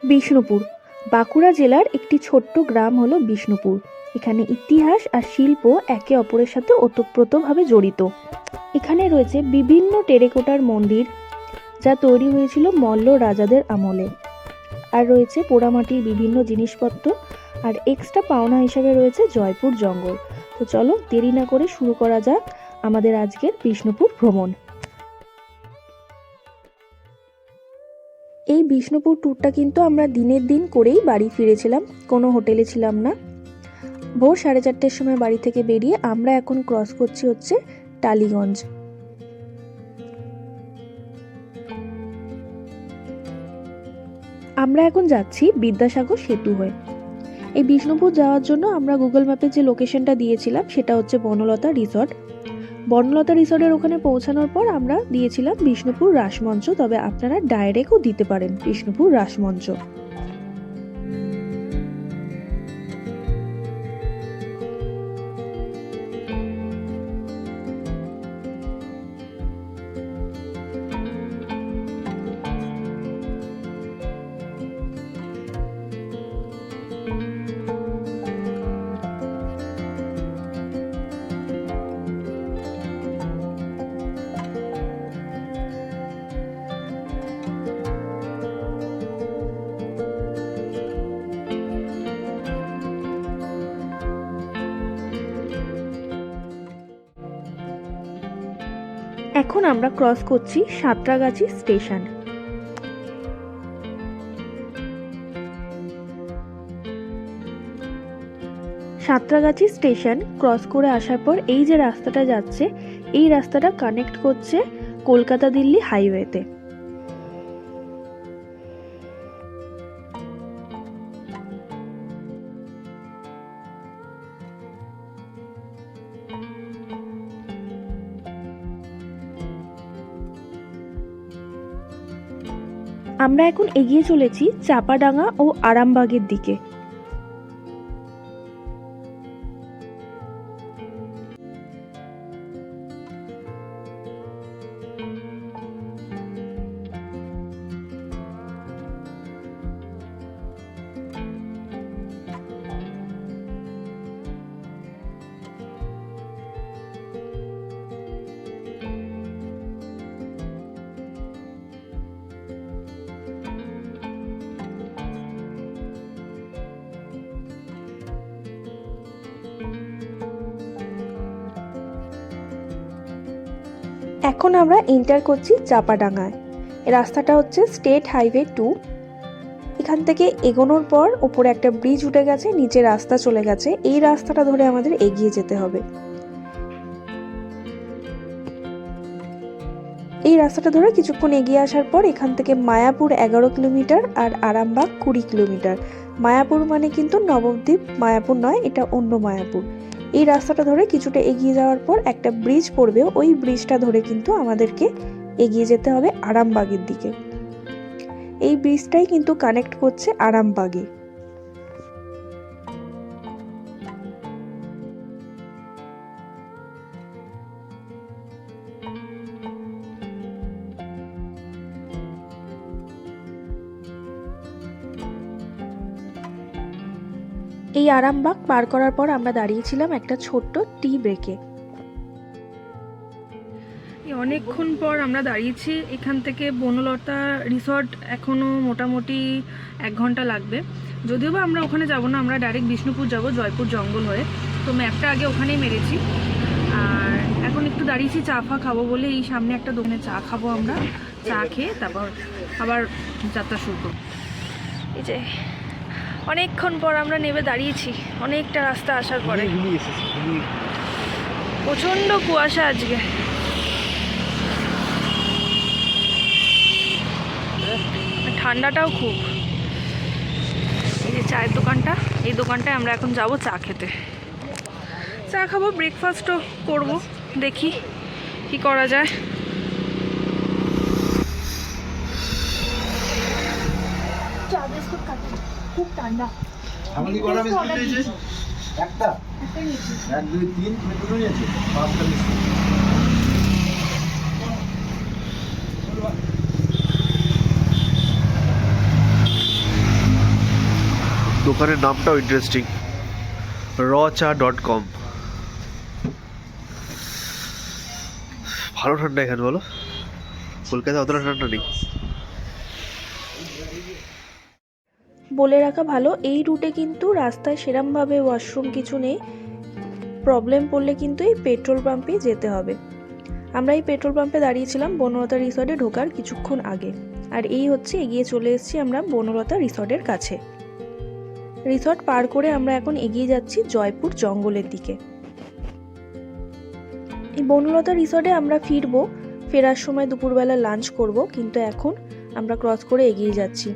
বিষ্ণুপুর বাঁকুড়া জেলার একটি ছোট্ট গ্রাম হলো বিষ্ণুপুর। এখানে ইতিহাস আর শিল্প একে অপরের সাথে ওতপ্রোতভাবে জড়িত। এখানে রয়েছে বিভিন্ন টেরাকোটার মন্দির, যা তৈরি হয়েছিল মল্ল রাজাদের আমলে। আর রয়েছে পোড়ামাটির বিভিন্ন জিনিসপত্র, আর এক্সট্রা পাওনা হিসাবে রয়েছে জয়পুর জঙ্গল। তো চলো দেরি না করে শুরু করা যাক আমাদের আজকের বিষ্ণুপুর ভ্রমণ। এই বিষ্ণুপুর ট্যুরটা কিন্তু আমরা দিনের দিন করেই বাড়ি ফিরেছিলাম, কোনো হোটেলে ছিলাম না। ভোর 4:30-র সময় বাড়ি থেকে বেরিয়ে আমরা এখন ক্রস করছি হচ্ছে টালিগঞ্জ। আমরা এখন যাচ্ছি বিদ্যাসাগর সেতু হয়ে। এই বিষ্ণুপুর যাওয়ার জন্য আমরা গুগল ম্যাপে যে লোকেশনটা দিয়েছিলাম সেটা হচ্ছে বনলতা রিসর্ট। বনলতা রিসর্টের ওখানে পৌঁছানোর পর আমরা দিয়েছিলাম বিষ্ণুপুর রাসমঞ্চ, তবে আপনারা ডাইরেক্টও দিতে পারেন বিষ্ণুপুর রাসমঞ্চ। এখন আমরা ক্রস করছি Santragachi station. Santragachi station cross করে আসার পর এই যে রাস্তাটা যাচ্ছে, এই রাস্তাটা কানেক্ট করছে কলকাতা দিল্লি হাইওয়েতে। আমরা এখন এগিয়ে চলেছি চাপাডাঙ্গা ও আরামবাগের দিকে। এখন আমরা এন্টার করছি চাপাডাঙ্গায়। রাস্তাটা হচ্ছে স্টেট হাইওয়ে 2। এখান থেকে এগোনোর পর উপরে একটা ব্রিজ উঠে গেছে, নিচে রাস্তা চলে গেছে। এই রাস্তাটা ধরে আমাদের এগিয়ে যেতে হবে। এই রাস্তাটা ধরে কিছুক্ষণ এগিয়ে আসার পর এখান থেকে মায়াপুর 11 কিলোমিটার আর আরামবাগ 20 কিলোমিটার। মায়াপুর মানে কিন্তু নবদ্বীপ মায়াপুর নয়, এটা অন্য মায়াপুর। এই রাস্তাটা ধরে কিছুটা এগিয়ে যাওয়ার পর একটা ব্রিজ পড়বে, ওই ব্রিজটা ধরে কিন্তু আমাদেরকে এগিয়ে যেতে হবে আরামবাগের দিকে। এই ব্রিজটাই কিন্তু কানেক্ট করছে আরামবাগে। এই আরামবাগ পার করার পর আমরা দাঁড়িয়েছিলাম একটা ছোট্ট টি ব্রেকে। অনেকক্ষণ পর আমরা দাঁড়িয়েছি। এখান থেকে বনলতা রিসর্ট এখনও মোটামুটি 1 ঘন্টা লাগবে। যদিও বা আমরা ওখানে যাব না, আমরা ডাইরেক্ট বিষ্ণুপুর যাব জয়পুর জঙ্গল হয়ে। তো ম্যাপটা আগে ওখানেই মেরেছি। আর এখন একটু দাঁড়িয়েছি চা ফা খাবো বলে। এই সামনে একটা দোকানে চা খাবো আমরা। চা খেয়ে তারপর আবার যাত্রা শুরু করব। এই যে অনেকক্ষণ পর আমরা নেমে দাঁড়িয়েছি, অনেকটা রাস্তা আসার পরে। প্রচণ্ড কুয়াশা আজকে। ঠান্ডাটাও খুব। এই যে চায়ের দোকানটা, এই দোকানটায় আমরা এখন যাব চা খেতে। চা খাবো, ব্রেকফাস্টও করব, দেখি কি করা যায়। চা বিস্কুট খাচ্ছি, খুব ঠান্ডা। একটা 1 2 3 দুটো নিয়েছি, 5টা বিস্কুট। দোকানের নামটাও ইন্টারেস্টিং, rcha.com। ভালো ঠান্ডা এখানে, বলো? কলকাতায় অতটা ঠান্ডা নেই। বলে রাখা ভালো, এই রুটে কিন্তু রাস্তায় সেরমভাবে ওয়াশরুম কিছু নেই। প্রবলেম পড়লে কিন্তু এই পেট্রোল পাম্পেই যেতে হবে। আমরা এই পেট্রোল পাম্পে দাঁড়িয়েছিলাম বনলতা রিসর্টে ঢোকার কিছুক্ষণ আগে। আর এই হচ্ছে এগিয়ে চলে এসেছি আমরা বনলতা রিসর্টের কাছে। রিসর্ট পার করে আমরা এখন এগিয়ে যাচ্ছি জয়পুর জঙ্গলের দিকে। এই বনলতা রিসর্টে আমরা ফিরবো, ফেরার সময় দুপুরবেলা লাঞ্চ করব, কিন্তু এখন আমরা ক্রস করে এগিয়ে যাচ্ছি।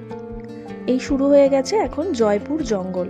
এই শুরু হয়ে গেছে এখন জয়পুর জঙ্গল।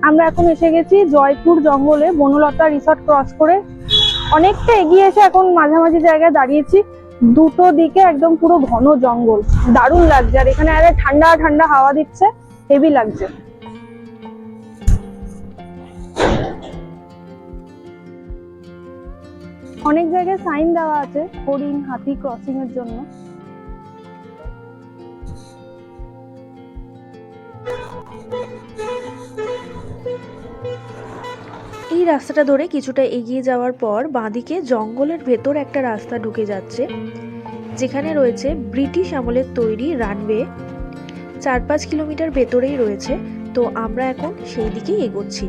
আমরা এখন এসে গেছি জয়পুর জঙ্গলে, বনলতা রিসর্ট ক্রস করে অনেকটা এগিয়ে এসে এখন মাঝামাঝি জায়গায় দাঁড়িয়েছি। দুটো দিকে একদম পুরো ঘন জঙ্গল, দারুণ লাগছে। আর এখানে আরে ঠান্ডা ঠান্ডা হাওয়া দিচ্ছে, হেভি লাগছে। অনেক জায়গায় সাইন দেওয়া আছে হরিণ হাতি ক্রসিং এর জন্য। এই রাস্তাটা ধরে কিছুটা এগিয়ে যাওয়ার পর বাঁদিকে জঙ্গলের ভেতর একটা রাস্তা ঢুকে যাচ্ছে, যেখানে রয়েছে ব্রিটিশ আমলের তৈরি রানওয়ে। 4-5 কিলোমিটার ভেতরেই রয়েছে। তো আমরা এখন সেই দিকেই এগোচ্ছি।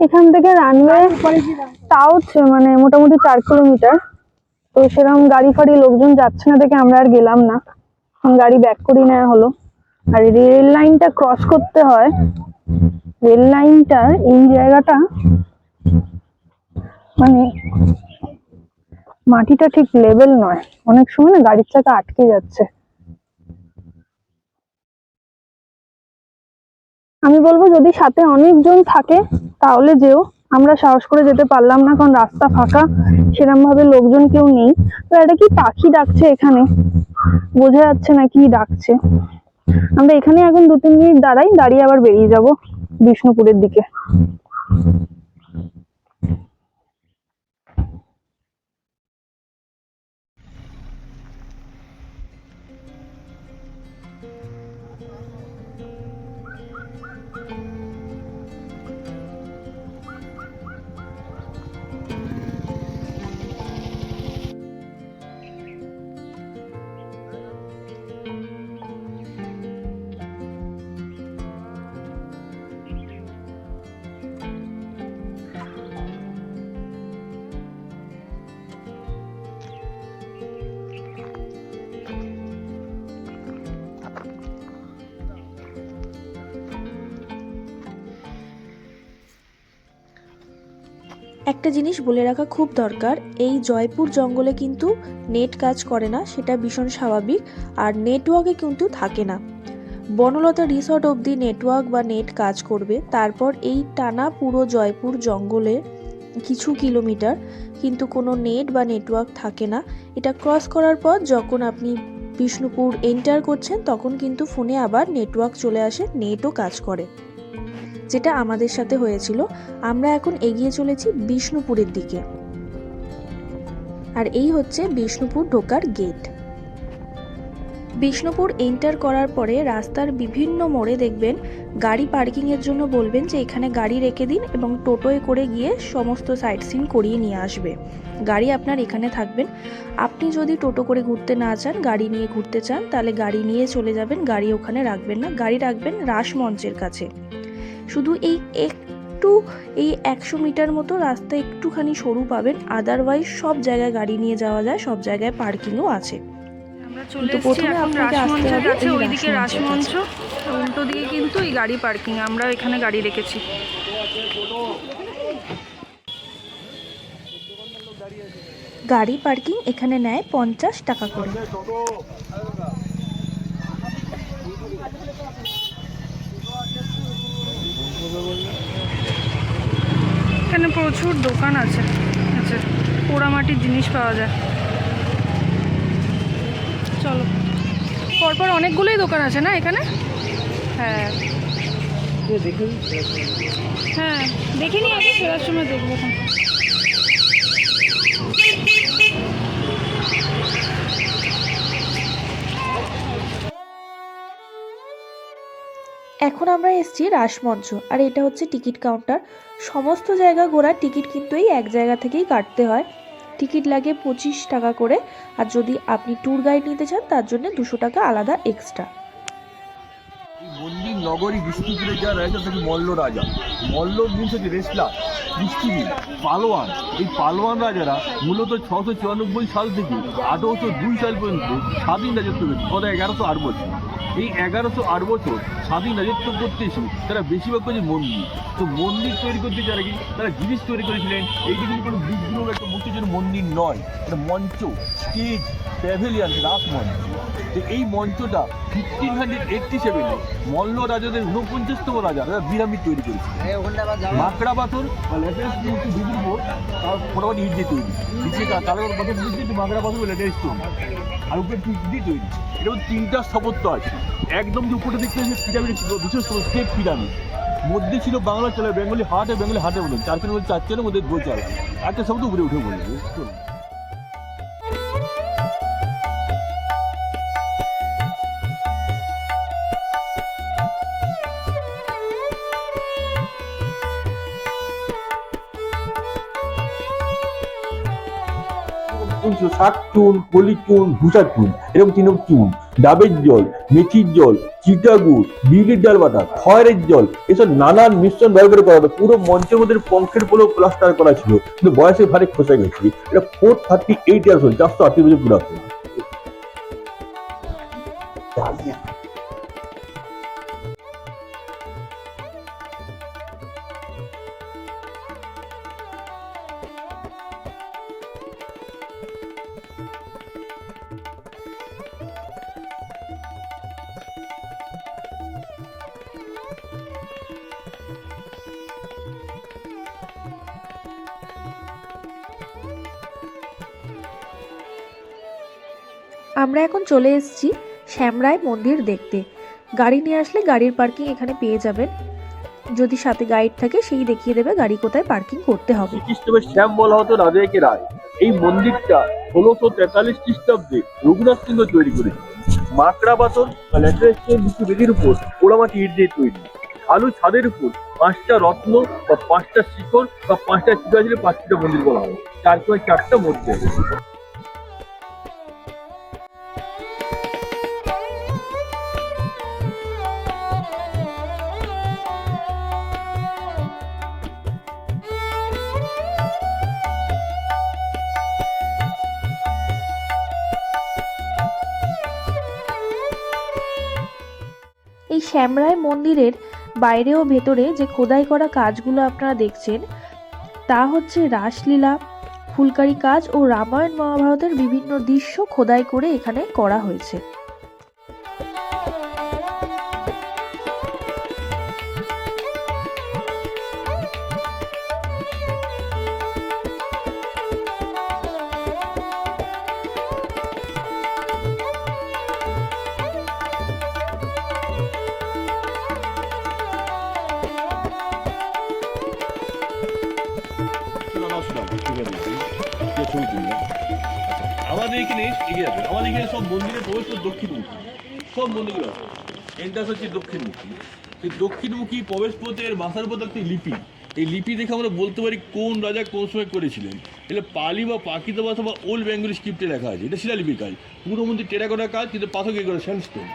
এখান থেকে রানওয়ে তাও মানে মোটামুটি 4 কিলোমিটার। তো সেরকম গাড়ি ফাড়ি লোকজন যাচ্ছে না দেখে আমরা আর গেলাম না, গাড়ি ব্যাক করে নেওয়া হলো। আর রেল লাইনটা ক্রস করতে হয়, রেল লাইনটার এই জায়গাটা মানে মাটিটা ঠিক লেভেল নয়, অনেক সময় না গাড়ির চাকা আটকে যাচ্ছে। আমি বলবো যদি সাথে অনেকজন থাকে তাহলে যেও, আমরা সাহস করে যেতে পারলাম না কারণ রাস্তা ফাঁকা, সেরকম ভাবে লোকজন কেউ নেই। তো এটা কি পাখি ডাকছে এখানে, বোঝা যাচ্ছে না কি ডাকছে। আমরা এখানে এখন 2-3 মিনিট দাঁড়াই, দাঁড়িয়ে আবার বেরিয়ে যাব বিষ্ণুপুরের দিকে। একটা জিনিস বলে রাখা খুব দরকার, এই জয়পুর জঙ্গলে কিন্তু নেট কাজ করে না, সেটা ভীষণ স্বাভাবিক। আর নেটওয়ার্কে কিন্তু থাকে না। বনলতা রিসর্ট অবধি নেটওয়ার্ক বা নেট কাজ করবে, তারপর এই টানা পুরো জয়পুর জঙ্গলে কিছু কিলোমিটার কিন্তু কোনো নেট বা নেটওয়ার্ক থাকে না। এটা ক্রস করার পর যখন আপনি বিষ্ণুপুর এন্টার করছেন তখন কিন্তু ফোনে আবার নেটওয়ার্ক চলে আসে, নেটও কাজ করে, যেটা আমাদের সাথে হয়েছিল। আমরা এখন এগিয়ে চলেছি বিষ্ণুপুরের দিকে। আর এই হচ্ছে বিষ্ণুপুর ঢোকার গেট। বিষ্ণুপুর এন্টার করার পরে রাস্তার বিভিন্ন মোড়ে দেখবেন গাড়ি পার্কিংয়ের জন্য বলবেন যে এখানে গাড়ি রেখে দিন এবং টোটোয় করে গিয়ে সমস্ত সাইট সিন করিয়ে নিয়ে আসবে। গাড়ি আপনার এখানে থাকবেন। আপনি যদি টোটো করে ঘুরতে না চান, গাড়ি নিয়ে ঘুরতে চান, তাহলে গাড়ি নিয়ে চলে যাবেন। গাড়ি ওখানে রাখবেন না, গাড়ি রাখবেন রাসমঞ্চের কাছে। শুধু এই 100 মিটার মতো রাস্তা একটুখানি সরু পাবেন, আদারওয়াইজ সব জায়গায় গাড়ি নিয়ে যাওয়া যায়, সব জায়গায় পার্কিংও আছে। আমরা চলে কিন্তু এসেছি প্রথমে এখন আপনাকে আসতে রাসমঞ্চের হবে কাছে, এই ওইদিকে রাসমঞ্চের রাসমঞ্চ, উল্টো দিকে কিন্তু এই গাড়ি পার্কিং, আমরা এখানে গাড়ি রেখেছি। গাড়ি পার্কিং এখানে নেয় 50 টাকা করে। এখানে প্রচুর দোকান আছে, আচ্ছা পোড়ামাটির জিনিস পাওয়া যায়। চলো, পরপর অনেকগুলোই দোকান আছে না এখানে? হ্যাঁ হ্যাঁ, দেখিনি, আগে ফেরার সময় দেখবো। এখন আমরা এসেছি রাসমঞ্চ, আর এটা হচ্ছে টিকিট কাউন্টার। সমস্ত জায়গা ঘোরার টিকিট কিন্তু এই এক জায়গা থেকেই কাটতে হয়। টিকিট লাগে 25 টাকা করে, আর যদি আপনি ট্যুর গাইড নিতে চান তার জন্য 200 টাকা আলাদা এক্সট্রা। মন্দির নগরী বিষ্ণুপুরে যা রাজা থাকে মল্ল রাজা। মল্ল মিনস হচ্ছে রেসলার, কুস্তিগীর, পালোয়ান। এই পালোয়ান রাজারা মূলত 694 সাল থেকে 1802 সাল পর্যন্ত স্বাধীন রাজত্ব করেছে, 1108 বছর। এই 1108 বছর স্বাধীন রাজত্ব করতে এসে তারা বেশিরভাগ করেছে মন্দির। তো মন্দির তৈরি করতে যারা কি তারা জিনিস তৈরি করেছিলেন। এইটা কিন্তু কোনো বিগ্রহ একটা মূর্তির জন্য মন্দির নয়, এটা মঞ্চ, স্টেজ, প্যাভিলিয়ন, রাসমঞ্চ। তো এই মঞ্চটা 1587 মল্ল রাজাদের 49তম রাজা বিরামি তৈরি করেছে। মাকড়া পাথর বা লেটেস্ট মূর্তি দিদির উপর তার মোটামুটি ইট দিয়ে তৈরি, তার কথা বুঝছি মাকড়া পাথর বা লেটেস্ট তৈরি, আর উপরে ইট দিয়ে তৈরি। এটা 3টা স্থাপত্য আছে। একদম যে উপরে দেখতে হচ্ছে পিরামিড, বিশেষ করে স্টেট পিরামিড। মধ্যে ছিল বাংলা চলে বেঙ্গলি হাট, বেঙ্গলি হাটের মধ্যে 4 মধ্যে গোচাল, একটা শব্দ উপরে উঠে বলবে। শাক চুন, কলি চুন, ভুষা চুন, এরকম 3 রকম চুন, ডাবের জল, মেথির জল, চিটাগুড়, বিউলির ডাল বাটা, খয়ের জল, এসব নানান মিশ্রণ ব্যবহার করা হতো। পুরো মঞ্চের মধ্যে পঙ্কের পোলো প্লাস্টার করা ছিল, কিন্তু বয়সে ভারী খসে গেছে। এটা 438 ইয়ার্স হল, 480 বছর পুরাতন। আমরা এখন চলে এসেছি শ্যামরায় মন্দির দেখতে। গাড়ি নিয়ে আসলে গাড়ির পার্কিং এখানে পেয়ে যাবেন। যদি সাথে গাইড থাকে সেই দেখিয়ে দেবে গাড়ি কোথায় পার্কিং করতে হবে। খ্রিস্টপূর্বে শ্যাম বলা হতো রাজাকে রায়। এই মন্দিরটা 1643 খ্রিস্টাব্দে রঘুনাথ সিংহ তৈরি করেছিল। মাকড়া পাথর বা ল্যাটেরাইটের বেদির উপর পোড়ামাটি ইট দিয়ে তৈরি। ঢালু ছাদের উপর 5টা রত্ন বা 5টা শিখর বা 5টা চিকা ছিল, 5টা মন্দির বলা হয়। 4টা মূর্তি আছে। এই শ্যামরায় মন্দিরের বাইরে ও ভেতরে যে খোদাই করা কাজগুলো আপনারা দেখছেন তা হচ্ছে রাসলীলা, ফুলকারি কাজ ও রামায়ণ মহাভারতের বিভিন্ন দৃশ্য খোদাই করে এখানে করা হয়েছে। আমাদের এখানে এগিয়ে যাবে, আমাদের এখানে সব মন্দিরের প্রবেশ দক্ষিণ মুখী। সব মন্দিরগুলো আছে। এন্ট্রান্স হচ্ছে দক্ষিণমুখী। এই দক্ষিণমুখী প্রবেশ পথের বাসার পথে একটি লিপি, এই লিপি দেখে আমরা বলতে পারি কোন রাজা কোন সময় করেছিলেন। এটা পালি বা প্রাকৃত ভাষা বা ওল্ড বেঙ্গলি স্ক্রিপ্টে লেখা আছে। এটা শিলালিপির কাজ, পুরো মন্দির টেরাকোটার কাজ, কিন্তু পাথর দিয়ে করা স্যান্ডস্টোন।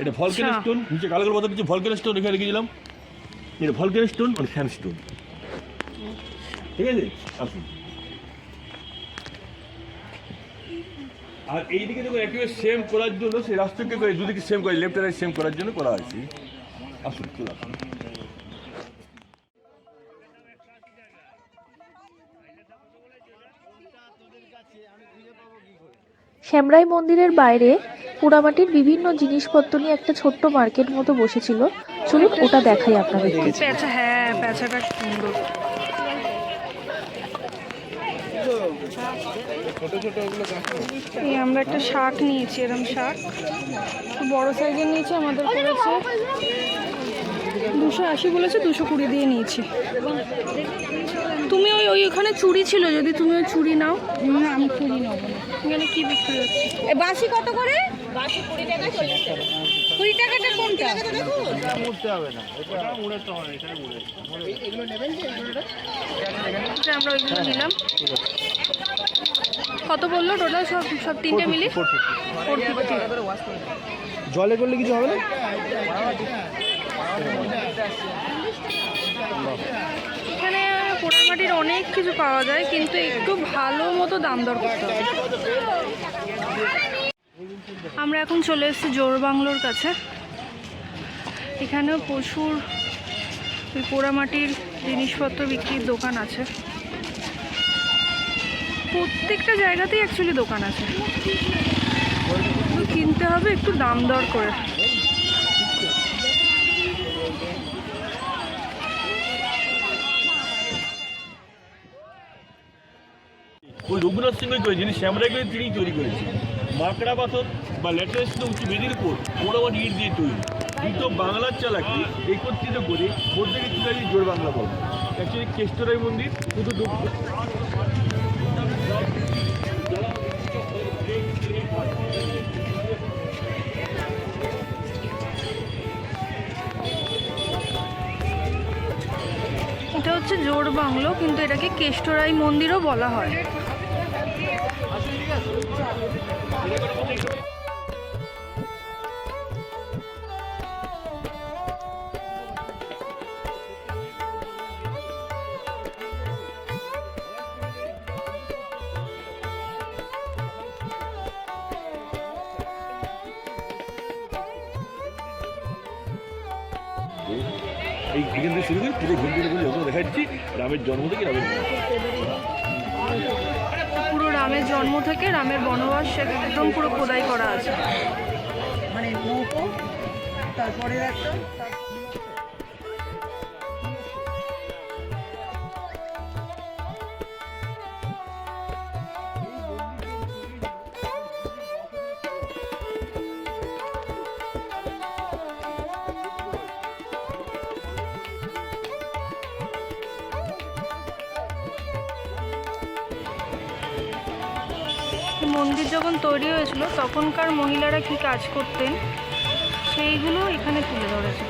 এটা ভলকেন স্টোন, নিচে কালো কালো পাথর নিচে ভলকেন স্টোন এখানে লিখেছিলাম। এটা ভলকেন স্টোন মানে স্যান্ডস্টোন। ঠিক আছে, আসুন। আর এইদিকে দেখুন একেবারে সেম করার জন্য সেই রাস্তাকে করে দুদিকে সেম করে লেফট রাইট সেম করার জন্য করা হয়েছে। আসুন চলে আসুন। শ্যামরাই মন্দিরের বাইরে পোড়ামাটির বিভিন্ন জিনিসপত্র নিয়ে একটা ছোট্ট মার্কেট মতো বসেছিল। চলুন ওটা দেখাই আপনাদেরকে। প্যাঁচা, হ্যাঁ প্যাঁচাটা সুন্দর। এই আমরা একটা শাক নিয়েছি, এরকম শাক বড় সাইজের নিয়েছি, আমাদের পড়েছে 280 বলেছে, 220 দিয়ে নিয়েছি। তুমি ওইখানে চুড়ি ছিল, যদি তুমি ওই চুড়ি নাও। না আমি চুড়ি নেবো না। এখানে কি বিক্রি হচ্ছে? বাসি কত করে? বাসি 20 টাকা 40 টাকা। 20 টাকাটা কোনটা? এটা মুড়তে হবে না, এটা মুড়তে হবে, এখানে মুড়ে। এগুলো নেবেন যে এগুলোটা? আমরা ওইগুলো নিলাম। কত বললো টোটাল সব তিনটে মিলে? 450। জলে করলে কিছু হবে না? এখানে পোড়ামাটির অনেক কিছু পাওয়া যায়, কিন্তু একটু ভালো মতো দাম দর করতে হবে। আমরা এখন চলে এসেছি জোড়বাংলোর কাছে। এখানেও প্রচুর ওই পোড়ামাটির জিনিসপত্র বিক্রির দোকান আছে। প্রত্যেকটা জায়গাতেই অ্যাকচুয়ালি দোকান আছে, কিনতে হবে একটু দাম দর করে। ওই রঘুনাথ সিংহ তৈরি, যিনি শ্যামরাই করে তিনিই তৈরি করেছেন। মাকড়া পাথর বা ল্যাটেরাইট স্টোন উঁচু বেদির উপর পোড়ামাটি ইট দিয়ে তৈরি। দুটো বাংলার চালাকি একত্রিত করে মধ্যে তুলে জোড় বাংলা বলে। অ্যাকচুয়ালি কেষ্টরাই মন্দির শুধু এটা হচ্ছে জোড় বাংলো, কিন্তু এটাকে কেষ্টরাই মন্দিরও বলা হয়। এই এখান থেকে শুরু করে পুরো ঘুরতে যত দেখাচ্ছি রামের জন্ম থেকে পুরো রামের জন্ম থেকে রামের বনবাস একদম পুরো খোদাই করা আছে। মানে নৌকো, তারপরে একটা মন্দির যখন তৈরি হয়েছিল তখনকার মহিলারা কি কাজ করতেন সেইগুলো এখানে তুলে ধরেছে।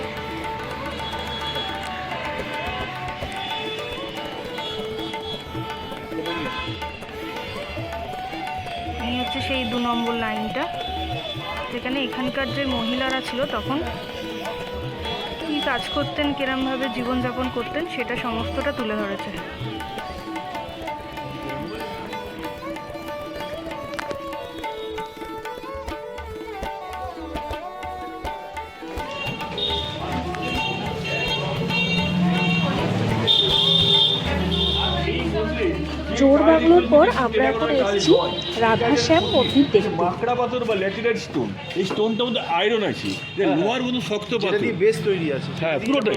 এই হচ্ছে সেই 2 নম্বর লাইনটা, যেখানে এখানকার যে মহিলারা ছিল তখন কি কাজ করতেন, কিরমভাবে জীবনযাপন করতেন সেটা সমস্তটা তুলে ধরেছে। জোড় বাংলোর পর আমরা এখন এসেছি রাধাশ্যাম মন্দির দেখতে। মাকড়া পাথর বা ল্যাটেরাইট স্টোন, এই স্টোনটার মধ্যে আয়রন আছে, লোহার মতো শক্ত পাথর বেশ তৈরি আছে। হ্যাঁ পুরোটাই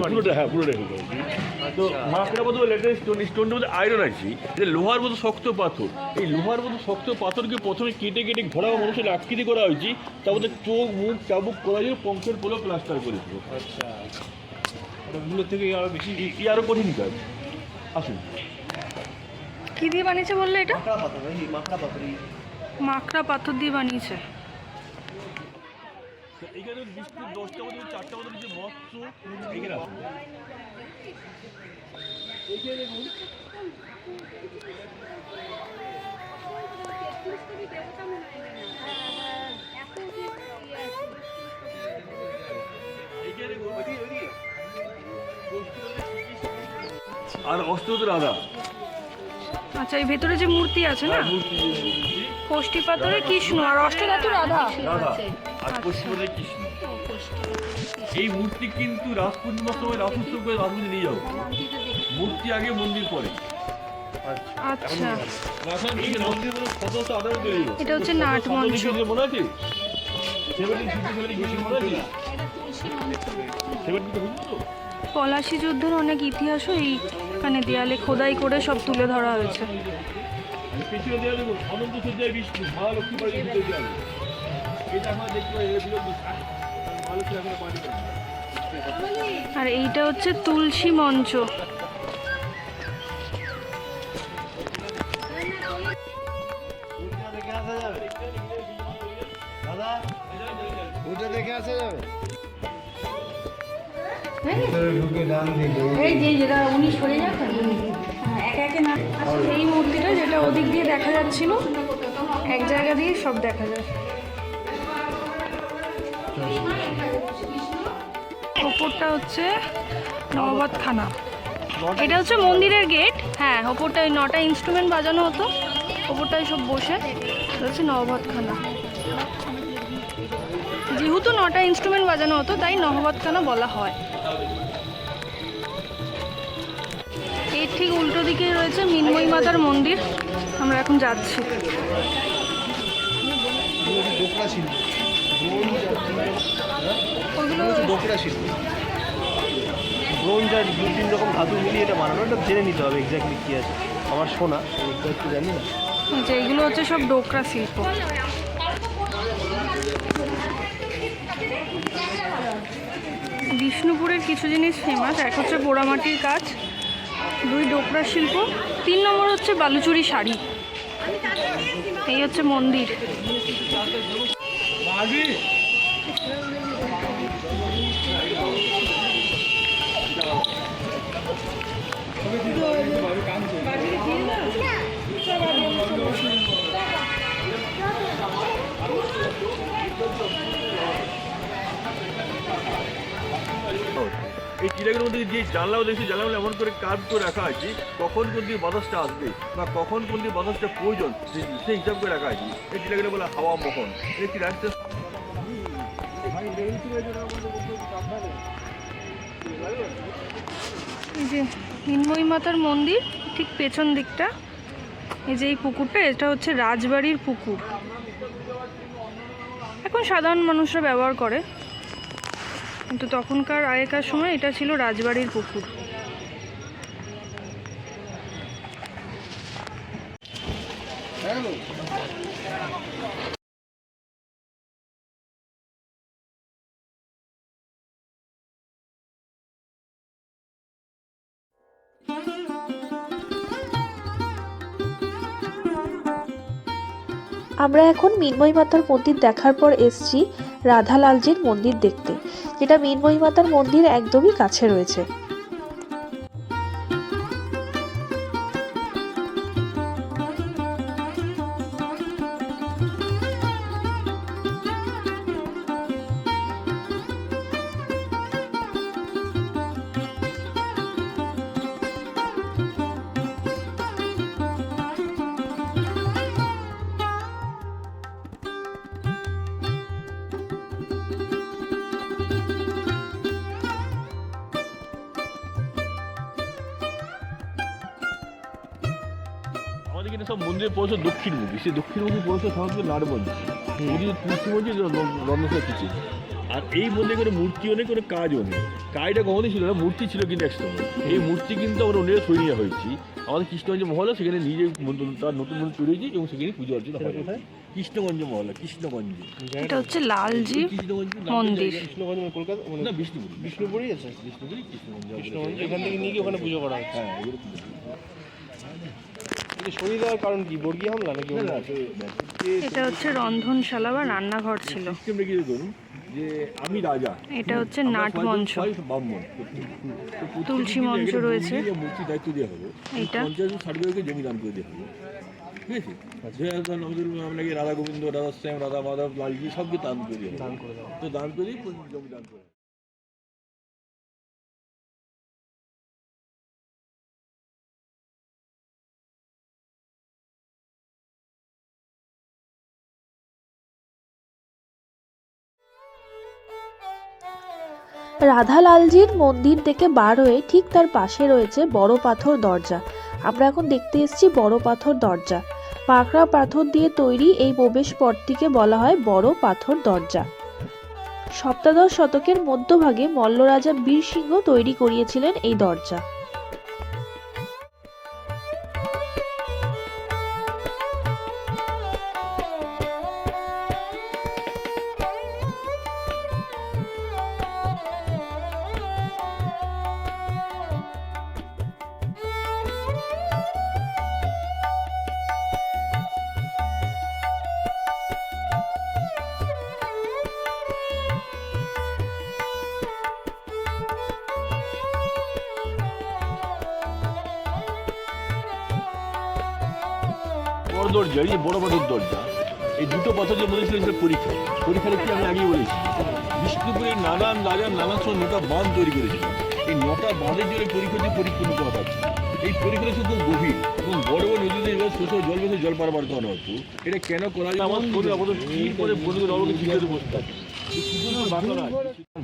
তো মাকড়া পাথর বা ল্যাটেরাইট স্টোন, এই স্টোনটার মধ্যে আয়রন আছে, এটা লোহার মতো শক্ত পাথর। এই লোহার মতো শক্ত পাথরকে প্রথমে কেটে কেটে ঘোড়া বা মানুষের আকৃতি করা হয়েছে, তার মধ্যে চোখ মুখ চাবুক করা হয়েছে, পঙ্কের পোলো প্লাস্টার করেছিল। আচ্ছা, ওগুলো থেকে আরো বেশি আরো কঠিন কাজ। আসুন। কি দিয়ে বানিয়েছে বললে? এটা মাকড়া পাথর মাকড়া পাথর দিয়ে বানিয়েছে। এইখানে বিষ্ণু 10টা মধ্যে 4টা মধ্যে যে মৎস্য এইখানে আছে। এইখানে দেখুন আর অষ্টদশ রাধা। আচ্ছা, এই ভেতরে যে মূর্তি আছে না, ষষ্ঠী পাথরে কৃষ্ণ আর অষ্টধাতু রাধা। রাধা আর পশ্চিমে কৃষ্ণ। এই মূর্তি কিন্তু রাস পূর্ণিমার সময় রাস উৎসব করে রাজমন্দির নিয়ে যাবো। মূর্তি আগে মন্দির পরে। আচ্ছা, মন্দির সদস্য আধার তৈরি এটা হচ্ছে নাট মঞ্চ। মনে আছে? 17 মনে আছে? 17 বুঝলি তো? পলাশী যুদ্ধের অনেক ইতিহাসও এইখানে দেয়ালে খোদাই করে সব তুলে ধরা হয়েছে। পিছনে দেওয়া দেখুন অনন্ত সজ্জায় বিষ্ণু মহালক্ষ্মী বাড়ি ভিতরে দেওয়া এটা আমরা দেখতে পাই। মহালক্ষ্মী এখন বাড়ি আর এইটা হচ্ছে তুলসী মঞ্চ। ওটা দেখে আসা যাবে। এই যে যেটা উনি সরে যাবেন একে একে না, এই মূর্তিটা যেটা ওদিক দিয়ে দেখা যাচ্ছিল এক জায়গা দিয়ে সব দেখা যায়। ওপরটা হচ্ছে নবাবখানা, এটা হচ্ছে মন্দিরের গেট। হ্যাঁ, ওপরটায় 9টা ইনস্ট্রুমেন্ট বাজানো হতো, ওপরটায় সব বসে। এটা হচ্ছে নবাবখানা। যেহেতু 9টা ইনস্ট্রুমেন্ট বাজানো হতো তাই নহবতখানা বলা হয়। এর ঠিক উল্টো দিকে রয়েছে মিনময়ী মাতার মন্দির, আমরা এখন যাচ্ছি। ডোকরা শিল্প, ওগুলো ডোকরা শিল্প, ব্রোঞ্জ আর 2-3 রকম ধাতু মিলিয়ে এটা বানানো। এটা জেনে নিতে হবে এক্স্যাক্টলি কী আছে। আমার শোনা, একটু জানি না। যে এগুলো হচ্ছে সব ডোকরা শিল্প। বিষ্ণুপুরের কিছু জিনিস ফেমাস। এক হচ্ছে পোড়ামাটির কাজ, 2 ডোকরা শিল্প, 3 নম্বর হচ্ছে বালুচুরি শাড়ি। এই হচ্ছে মন্দির। এই টিলাগুলোর মধ্যে যে জানলাও দেখছি, জানলাগুলো এমন করে কাজ করে রাখা আছে কখন কোন দিকে বাতাসটা আসবে বা কখন কোন দিকে বাতাসটা প্রয়োজন সেই হিসাব করে রাখা আছে। এই টিলাগুলো বলে হাওয়া মহন। একটি রাস্তা এই যে মিনময়ী মাতার মন্দির, ঠিক পেছন দিকটা এই যে এই পুকুরটা, এটা হচ্ছে রাজবাড়ির পুকুর। এখন সাধারণ মানুষরা ব্যবহার করে, কিন্তু তখনকার আগেকার সময় এটা ছিল রাজবাড়ির পুকুর। আমরা এখন মিনময়ী মাতার মন্দির দেখার পর এসছি রাধালালজির মন্দির দেখতে, যেটা মিনময়ী মাতার মন্দির একদমই কাছে রয়েছে। আমাদের কিন্তু সব মন্দিরে পৌঁছে দক্ষিণমুখী, সেই দক্ষিণমুখী পৌঁছে সাধারণত নাটমন্দির, ওদিকে তুলসী মন্দির, রন্ধসা কিছু। আর এই মন্দিরে কোনো মূর্তিও নেই, কোনো কাজও নেই। কাজটা কখনই ছিল না, মূর্তি ছিল কিন্তু একসঙ্গে। এই মূর্তি কিন্তু আমরা অন্যরা সরিয়ে নেওয়া হয়েছি। আমাদের কৃষ্ণগঞ্জ মহল্লা সেখানে নিজে তার নতুন মন্দির তৈরি হয়েছে এবং সেখানে পুজো অর্চনা হয়। কৃষ্ণগঞ্জ মহল্লা, কৃষ্ণগঞ্জে। এটা হচ্ছে লালজি কৃষ্ণগঞ্জ মন্দির। কৃষ্ণগঞ্জ কলকাতা, না বিষ্ণুপুর, বিষ্ণুপুরই আছে। বিষ্ণুপুরই কৃষ্ণগঞ্জ। কৃষ্ণগঞ্জ এখান থেকে নিয়ে গিয়ে ওখানে পুজো করা হচ্ছে। হ্যাঁ, এগুলো পুজো। এটা সরিয়ে দেওয়ার কারণ কি? বর্গী হামলা নাকি? এটা হচ্ছে রন্ধনশালা বা রান্নাঘর ছিল। সিস্টেম রেখে ধরুন যে আমি রাজা। এটা হচ্ছে আমরা নাট ছয়জন মঞ্চ। ছয় ব্রাহ্মণ। তো প্রত্যেকটি তুলসী দিনে মঞ্চ একটা রয়েছে। মন্দিরে মূর্তি দায়িত্ব দেওয়া হবে। এইটা। 50 জন সার্বিককে জমি দান করে দেওয়া হবে, ঠিক আছে? যে আমাদের আপনাকে রাধা গোবিন্দ, রাধা শ্যাম, রাধা মাধব, লালজি সবকে দান করে দেওয়া হবে। দান করে দেওয়া। তো দান করেই জমি দান করে। রাধালালজির মন্দির থেকে বার হয়ে ঠিক তার পাশে রয়েছে বড় পাথর দরজা। আমরা এখন দেখতে এসেছি বড় পাথর দরজা। পাকড়া পাথর দিয়ে তৈরি এই প্রবেশ পথটিকে বলা হয় বড় পাথর দরজা। সপ্তাদশ শতকের মধ্যভাগে মল্ল রাজা বীরসিংহ তৈরি করিয়েছিলেন এই দরজা। বড় দরজা, এই যে বড় পাথর দরজা, এই দুটো পাথর যে মধ্যে ছিল সেটা পরীক্ষা। পরীক্ষাটা কি আমি আগেই বলেছি, বিষ্ণুপুরের নানান রাজার নানান সময় 9টা বাঁধ তৈরি করেছিলেন। এই 9টা বাঁধের জন্য পরীক্ষাটি পরিপূর্ণ করা হচ্ছে। এই পরীক্ষাটা শুধু গভীর এবং বড় বড় নদীতে এবার শোষ জল বেঁধে জল পারাবার করা হতো। এটা কেন করা যায় আমার শোনে আমাদের স্থির করে বন্ধুদের অবকে জিজ্ঞাসা বসতে থাকে।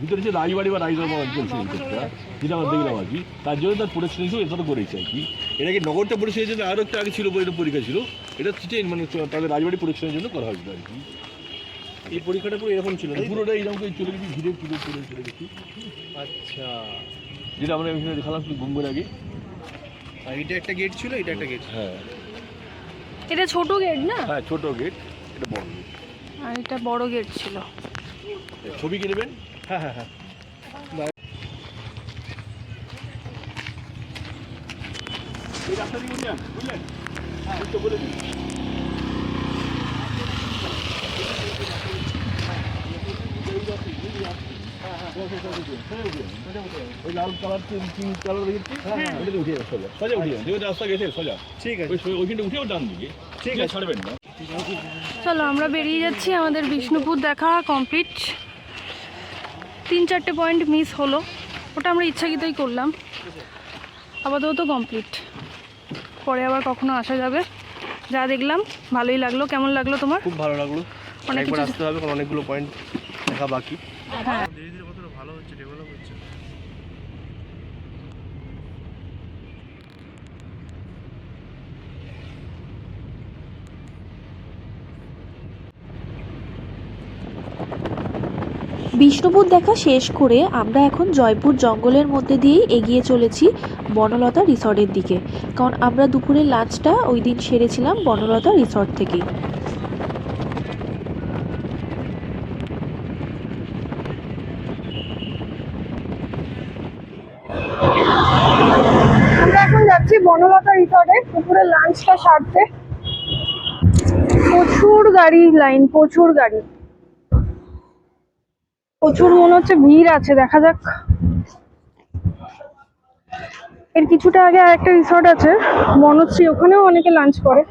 ভিতরে যে রাজবাড়ি বা রাজদরবার অঞ্চল ছিল ভিতরটা, যেটা আমরা দেখলাম আর কি, তার জন্য তার প্রোটেকশন হিসেবে এটা তো করেছে আর কি। এটাকে নগরটা পরিষ্কারের জন্য আরও একটা আগে ছিল বলে পরীক্ষা ছিল, এটা হচ্ছে মানে তাদের রাজবাড়ি পরিষ্কারের জন্য করা হয়েছিল আর কি। এই পরীক্ষাটা পুরো এরকম ছিল, পুরোটা এইরকম করে চলে গেছি, ঘিরে পুরো চলে চলে গেছি। আচ্ছা, যেটা আমরা এখানে দেখালাম শুধু গঙ্গের আগে। আর এটা একটা গেট ছিল, এটা একটা গেট। হ্যাঁ এটা ছোট গেট না? হ্যাঁ, ছোট গেট, এটা বড় গেট। আর এটা বড় গেট ছিল। ছবি কি নেবেন? হ্যাঁ হ্যাঁ হ্যাঁ। এই রাস্তা দিয়ে বুঝলেন বুঝলেন, তো বলে দিন। ওই লাল কালার পিঙ্ক কালার দেখেছি, ওইটাতে উঠে যাবে সোজা সোজা উঠে যাবে, যেটা রাস্তা গেছে সোজা। ঠিক আছে, ওইখানটা উঠেও ডান দিকে, ঠিক আছে, ছাড়বেন না। চলো আমরা বেরিয়ে যাচ্ছি, আমাদের বিষ্ণুপুর দেখা কমপ্লিট। 3-4টে পয়েন্ট মিস হলো, ওটা আমরা ইচ্ছাকৃতই করলাম। আপাতত কমপ্লিট, পরে আবার কখনো আসা যাবে। যা দেখলাম ভালোই লাগলো। কেমন লাগলো তোমার? খুব ভালো লাগলো। অনেক একবার কিছু- আসতে হবে, কারণ অনেকগুলো পয়েন্ট দেখা বাকি। হ্যাঁ, ধীরে ধীরে কতটা ভালো হচ্ছে, ডেভেলপ হচ্ছে। বিষ্ণুপুর দেখা শেষ করে আমরা এখন জয়পুর জঙ্গলের মধ্যে দিয়েই এগিয়ে চলেছি বনলতা রিসর্টের দিকে, কারণ আমরা দুপুরের লাঞ্চটা ওই দিন সেরেছিলাম বনলতা রিসর্ট থেকেই। আমরা এখন যাচ্ছি বনলতা রিসর্টে দুপুরের লাঞ্চটা সারতে। প্রচুর গাড়ি লাইন, প্রচুর গাড়ি, প্রচুর মনে হচ্ছে ভিড় আছে। দেখা যাক। এর কিছুটা আগে আরেকটা রিসর্ট আছে বনশ্রী, ওখানেও অনেকে লাঞ্চ করে।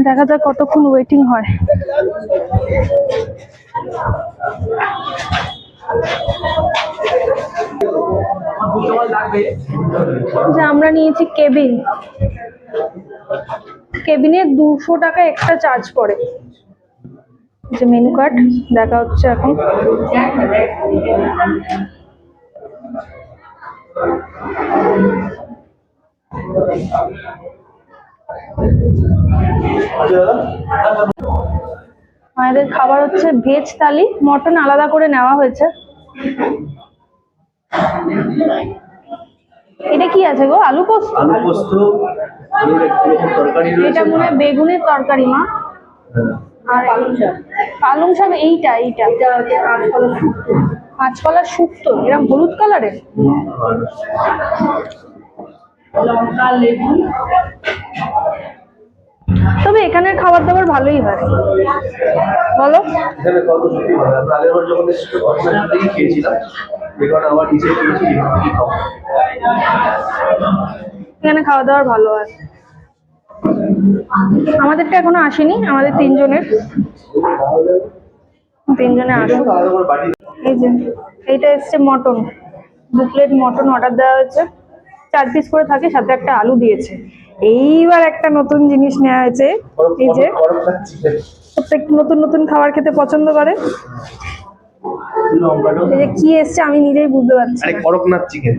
দেখা যাক কতক্ষণ ওয়েটিং হয়। যে আমরা নিয়েছি কেবিন, কেবিনে 200 টাকা এক্সট্রা চার্জ পড়ে। যে মেনু কার্ড দেখা হচ্ছে এখন। আমাদের খাবার হচ্ছে ভেজ থালি, মটন আলাদা করে নেওয়া হয়েছে। এটা কি আছে গো? আলু পোস্ত? আলু পোস্ত, আলুর একটু রকম তরকারি রয়েছে। এটা মনে হয় বেগুনের তরকারি মা। আর পালং শাক, এইটা কাঁচকলা শুক্তো, এরকম হলুদ কালারের। লঙ্কা, লেবু। তবে এখানের খাবার দাবার ভালোই হয়। বলো। এখানে কত সত্যি ভালো, আমরা আগের বার যখন এসেছি কক্সবাজার থেকেই খেয়েছিলাম, যে কারণে আবার ডিসাইড করেছি এখান থেকেই খাবো। এখানে খাওয়া দাওয়ার ভালো হয়। আমাদেরটা এখনো আসেনি, আমাদের তিনজনে আসুন। আলাদা করে বাটি এই যে এইটা এসছে মটন, 2 প্লেট মটন অর্ডার দেওয়া হয়েছে, 4 পিস করে থাকে, সাথে একটা আলু দিয়েছে। এইবার একটা নতুন জিনিস নেওয়া হয়েছে, এই যে চিকেন প্রত্যেক নতুন নতুন খাবার খেতে পছন্দ করে। এই যে কি এসছে আমি নিজেই বুঝতে পারছি আরে না। করকনাথ চিকেন।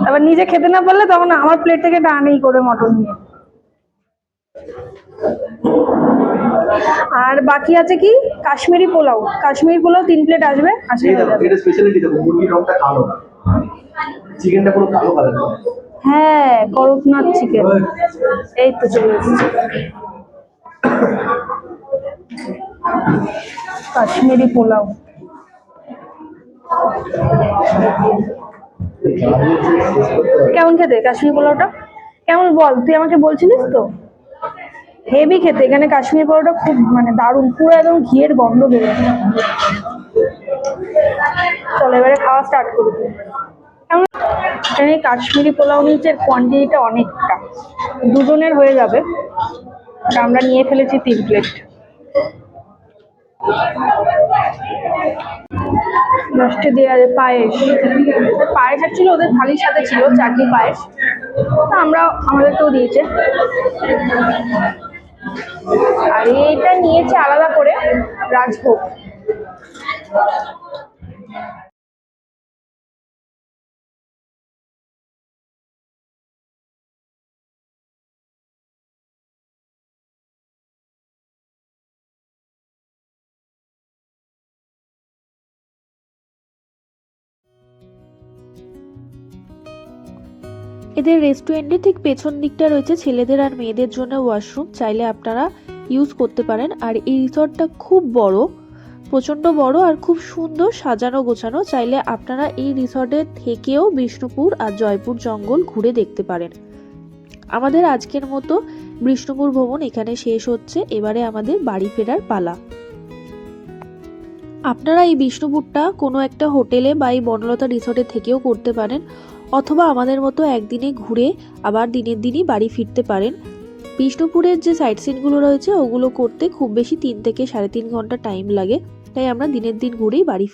আবার নিজে খেতে না পারলে তখন আমার প্লেট থেকে টানেই করে মটন নিয়ে। আর বাকি আছে কি কাশ্মীরি পোলাও, 3 প্লেট আসবে, আসলে হয়ে যাবে। এটা স্পেশালিটি দেখো, মুরগির রংটা কালো না, চিকেনটা পুরো কালো কালার। হ্যাঁ, করকনাথ চিকেন, এই তো চলে এসেছে। কাশ্মীরি পোলাও, কেমন খেতে কাশ্মীরি পোলাওটা? কেমন বল, তুই আমাকে বলছিলিস তো হেভি খেতে। এখানে কাশ্মীরি পোলাওটা খুব মানে দারুণ, পুরো একদম ঘিয়ের গন্ধ বেরোয়। চলো এবারে খাওয়া স্টার্ট করি। কেমন এখানে কাশ্মীরি পোলাও নিচের কোয়ান্টিটিটা অনেকটা, দুজনের হয়ে যাবে। আর আমরা নিয়ে ফেলেছি 3 প্লেট। লাস্টে দেওয়া আছে পায়েস। পায়েস অ্যাকচুয়ালি ওদের থালির সাথে ছিল, চাটনি পায়েস, তা আমরা আমাদেরকেও দিয়েছে। আর এইটা নিয়েছে আলাদা করে রাজভোগ। এদের রেস্টুরেন্টে ঠিক পেছন দিকটা রয়েছে ছেলেদের আর মেয়েদের জন্য ওয়াশরুম, চাইলে আপনারা ইউজ করতে পারেন। আর এই রিসর্টটা খুব বড়, প্রচণ্ড বড় আর খুব সুন্দর সাজানো গোছানো। চাইলে আপনারা এই রিসর্টে থেকেও বিষ্ণুপুর আর জয়পুর জঙ্গল ঘুরে দেখতে পারেন। আমাদের আজকের মতো বিষ্ণুপুর ভ্রমণ এখানে শেষ হচ্ছে, এবারে আমাদের বাড়ি ফেরার পালা। আপনারা এই বিষ্ণুপুরটা কোনো একটা হোটেলে বা এই বনলতা রিসর্টে থেকেও করতে পারেন, অথবা আমাদের মতো একদিনে ঘুরে আবার দিনের দিনই বাড়ি ফিরতে পারেন। বিষ্ণুপুরের যে সাইট সিনগুলো রয়েছে ওগুলো করতে খুব বেশি 3 থেকে 3.5 ঘন্টা টাইম লাগে, তাই আমরা দিনের দিন ঘুরেই বাড়ি